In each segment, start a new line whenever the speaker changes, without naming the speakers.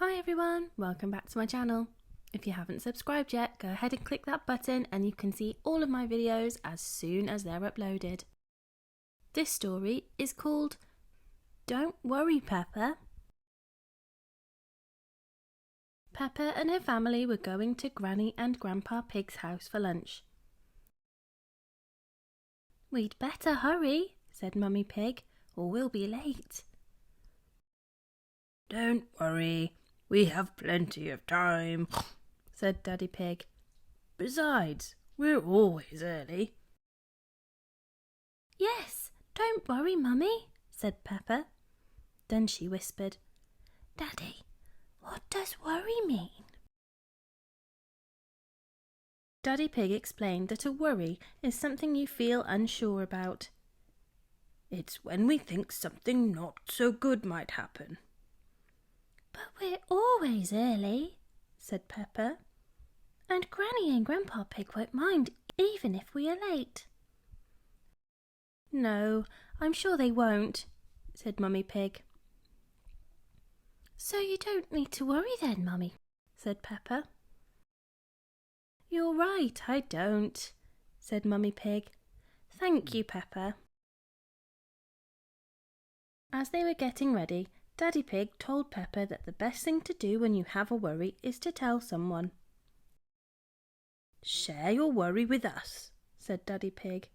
Hi everyone, welcome back to my channel. If you haven't subscribed yet, go ahead and click that button and you can see all of my videos as soon as they're uploaded. This story is called Don't Worry Peppa. Peppa and her family were going to Granny and Grandpa Pig's house for lunch. "We'd better hurry," said Mummy Pig, "or we'll be late."
"Don't worry, we have plenty of time,"
said Daddy Pig.
"Besides, we're always early."
"Yes, don't worry, Mummy," said Peppa. Then she whispered, "Daddy, what does worry mean?" Daddy Pig explained that a worry is something you feel unsure about.
"It's when we think something not so good might happen."
"But we're always early," said Peppa, "and Granny and Grandpa Pig won't mind even if we are late." "No, I'm sure they won't," said Mummy Pig. "So you don't need to worry then, Mummy," said Peppa. "You're right, I don't," said Mummy Pig. "Thank you, Peppa." As they were getting ready, Daddy Pig told Peppa that the best thing to do when you have a worry is to tell someone.
"Share your worry with us," said Daddy Pig.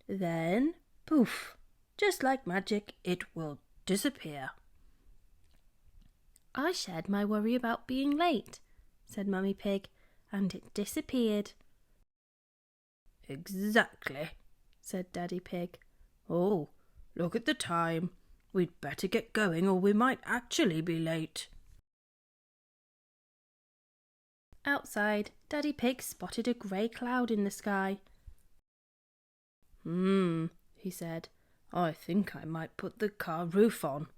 "Then, poof, just like magic, it will disappear."
"I shared my worry about being late," said Mummy Pig, "and it disappeared."
"Exactly," said Daddy Pig. "Oh, look at the time. We'd better get going or we might actually be late."
Outside, Daddy Pig spotted a grey cloud in the sky.
He said, "I think I might put the car roof on."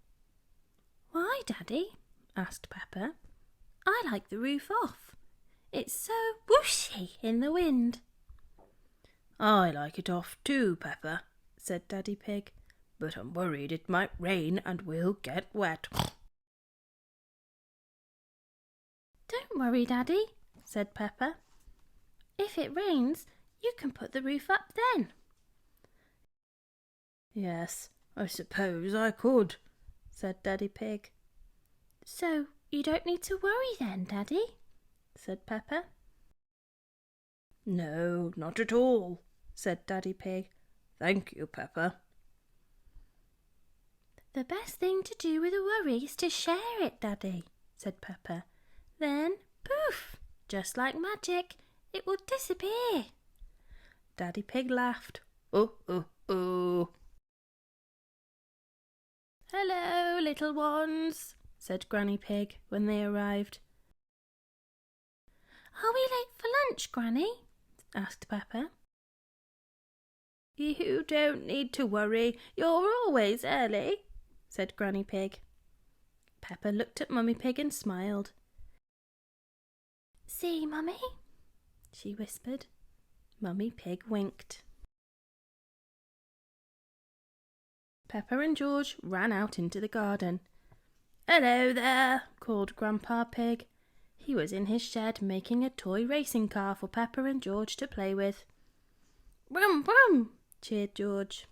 "Why, Daddy?" asked Peppa. "I like the roof off. It's so whooshy in the wind."
"I like it off too, Peppa," said Daddy Pig, "but I'm worried it might rain and we'll get wet."
"Don't worry, Daddy," said Peppa. "If it rains, you can put the roof up then."
"Yes, I suppose I could," said Daddy Pig.
"So you don't need to worry then, Daddy," said Peppa.
"No, not at all," said Daddy Pig. "Thank you, Peppa."
"The best thing to do with a worry is to share it, Daddy," said Peppa. "Then, poof, just like magic, it will disappear." Daddy Pig laughed.
"Oh, oh, oh."
"Hello, little ones," said Granny Pig when they arrived. "Are we late for lunch, Granny?" asked Peppa.
"You don't need to worry. You're always early," said Granny Pig.
Peppa looked at Mummy Pig and smiled. "See, Mummy?" she whispered. Mummy Pig winked. Peppa and George ran out into the garden. "Hello there," called Grandpa Pig. He was in his shed making a toy racing car for Peppa and George to play with. "Brum, brum," cheered George.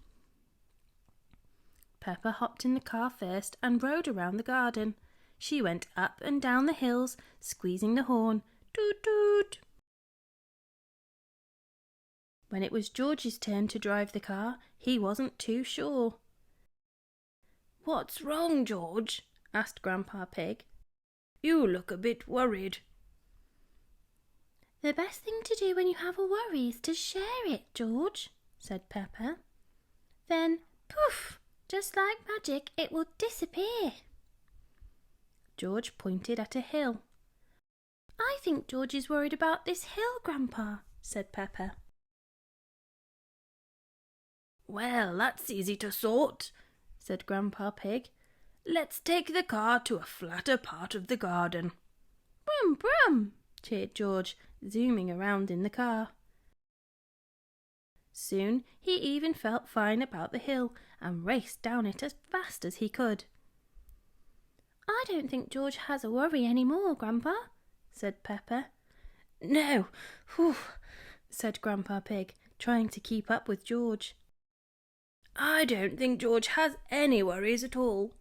Peppa hopped in the car first and rode around the garden. She went up and down the hills, squeezing the horn. Toot toot. When it was George's turn to drive the car, he wasn't too sure.
"What's wrong, George?" asked Grandpa Pig. "You look a bit worried."
"The best thing to do when you have a worry is to share it, George," said Peppa. "Then, poof, just like magic, it will disappear." George pointed at a hill. "I think George is worried about this hill, Grandpa," said Peppa.
"Well, that's easy to sort," said Grandpa Pig. "Let's take the car to a flatter part of the garden."
"Brum, brum," cheered George, zooming around in the car. Soon he even felt fine about the hill and raced down it as fast as he could. I don't think George has a worry any more, Grandpa, said Peppa.
No, whew, said Grandpa Pig, trying to keep up with George. I don't think George has any worries at all.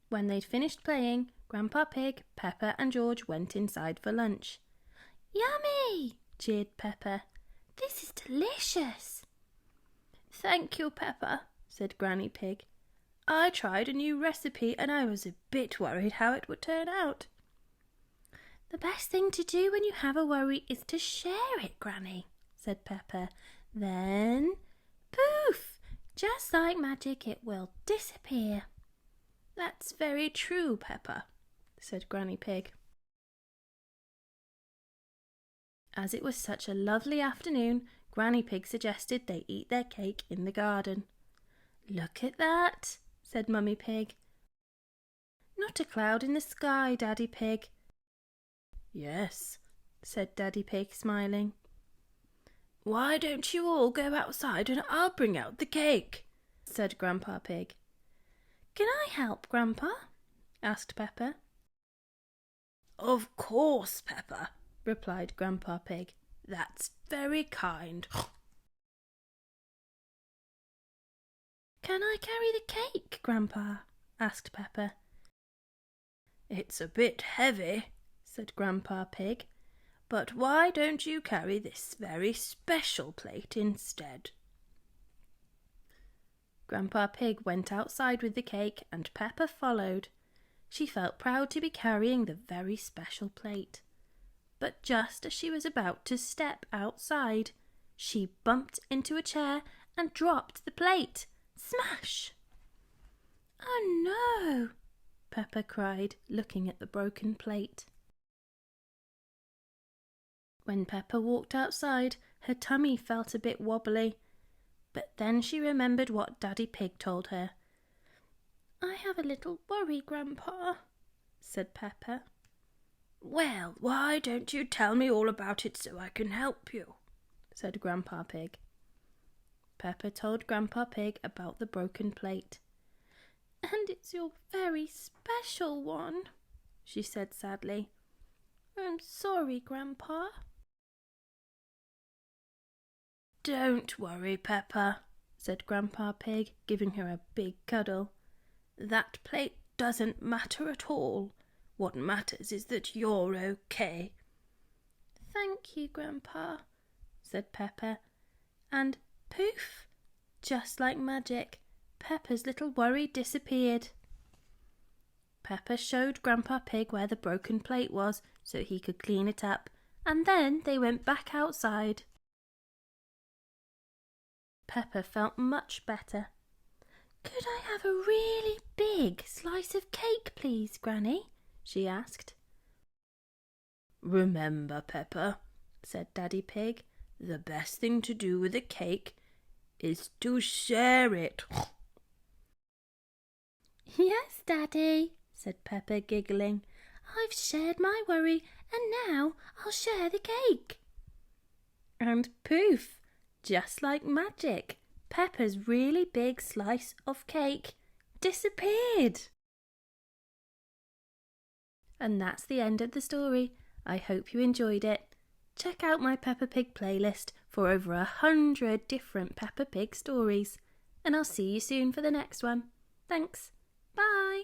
When they'd finished playing, Grandpa Pig, Peppa and George went inside for lunch. Yummy! Cheered Peppa. This is delicious.
Thank you, Peppa, said Granny Pig. I tried a new recipe and I was a bit worried how it would turn out.
The best thing to do when you have a worry is to share it, Granny, said Peppa. Then, poof! Just like magic, it will disappear.
That's very true, Peppa, said Granny Pig.
As it was such a lovely afternoon, Granny Pig suggested they eat their cake in the garden. Look at that, said Mummy Pig. Not a cloud in the sky, Daddy Pig.
Yes, said Daddy Pig, smiling. Why don't you all go outside and I'll bring out the cake, said Grandpa Pig.
Can I help, Grandpa? asked Peppa.
Of course, Peppa, replied Grandpa Pig. That's very kind.
Can I carry the cake, Grandpa? asked Peppa.
It's a bit heavy, said Grandpa Pig, but why don't you carry this very special plate instead?
Grandpa Pig went outside with the cake and Peppa followed. She felt proud to be carrying the very special plate. But just as she was about to step outside, she bumped into a chair and dropped the plate. Smash! Oh no! Peppa cried, looking at the broken plate. When Peppa walked outside, her tummy felt a bit wobbly. But then she remembered what Daddy Pig told her. I have a little worry, Grandpa, said Peppa.
Well, why don't you tell me all about it so I can help you, said Grandpa Pig.
Peppa told Grandpa Pig about the broken plate. And it's your very special one, she said sadly. I'm sorry, Grandpa.
Don't worry, Peppa, said Grandpa Pig, giving her a big cuddle. That plate doesn't matter at all. What matters is that you're okay.
Thank you, Grandpa, said Peppa. And poof! Just like magic, Peppa's little worry disappeared. Peppa showed Grandpa Pig where the broken plate was so he could clean it up, and then they went back outside. Peppa felt much better. Could I have a really big slice of cake, please, Granny? She asked.
Remember, Peppa, said Daddy Pig, the best thing to do with a cake is to share it.
Yes, Daddy, said Peppa, giggling. I've shared my worry, and now I'll share the cake. And poof! Just like magic, Peppa's really big slice of cake disappeared. And that's the end of the story. I hope you enjoyed it. Check out my Peppa Pig playlist for over 100 different Peppa Pig stories. And I'll see you soon for the next one. Thanks. Bye.